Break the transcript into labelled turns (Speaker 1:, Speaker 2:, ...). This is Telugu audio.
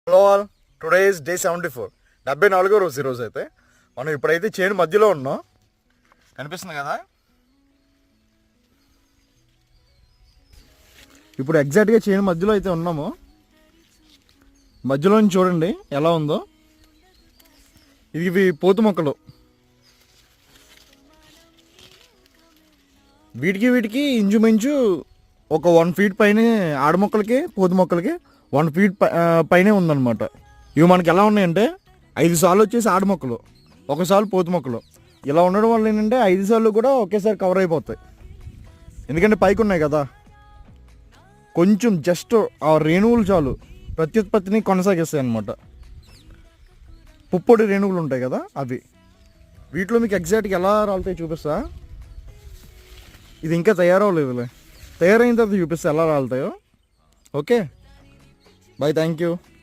Speaker 1: Hello all, today is day 74, 74వ రోజు. ఈరోజు అయితే మనం ఇప్పుడైతే చేను మధ్యలో ఉన్నాం. కనిపిస్తుంది కదా, ఇప్పుడు ఎగ్జాక్ట్గా చేను మధ్యలో అయితే ఉన్నాము. మధ్యలో నుంచి చూడండి ఎలా ఉందో. ఇవి పోతు మొక్కలు. వీటికి ఇంచుమించు ఒక 1 feet పైనే ఆడ మొక్కలకి పోతు మొక్కలకి 1 feet పైనే ఉందన్నమాట. ఇవి మనకి ఎలా ఉన్నాయంటే 5 సార్లు వచ్చేసి ఆడ మొక్కలు, 1 సార్లు పోతు మొక్కలు. ఇలా ఉండడం వల్ల ఏంటంటే 5 సార్లు కూడా ఒకేసారి కవర్ అయిపోతాయి. ఎందుకంటే పైకి ఉన్నాయి కదా, కొంచెం జస్ట్ ఆ రేణువులు చాలు ప్రత్యుత్పత్తిని కొనసాగిస్తాయి అన్నమాట. పుప్పొడి రేణువులు ఉంటాయి కదా అవి. వీటిలో మీకు ఎగ్జాక్ట్గా ఎలా రాలుతాయి చూపిస్తా. ఇది ఇంకా తయారవలేదులే, తయారైన తర్వాత చూపిస్తా ఎలా రాలుతాయో. Okay, bye, thank you.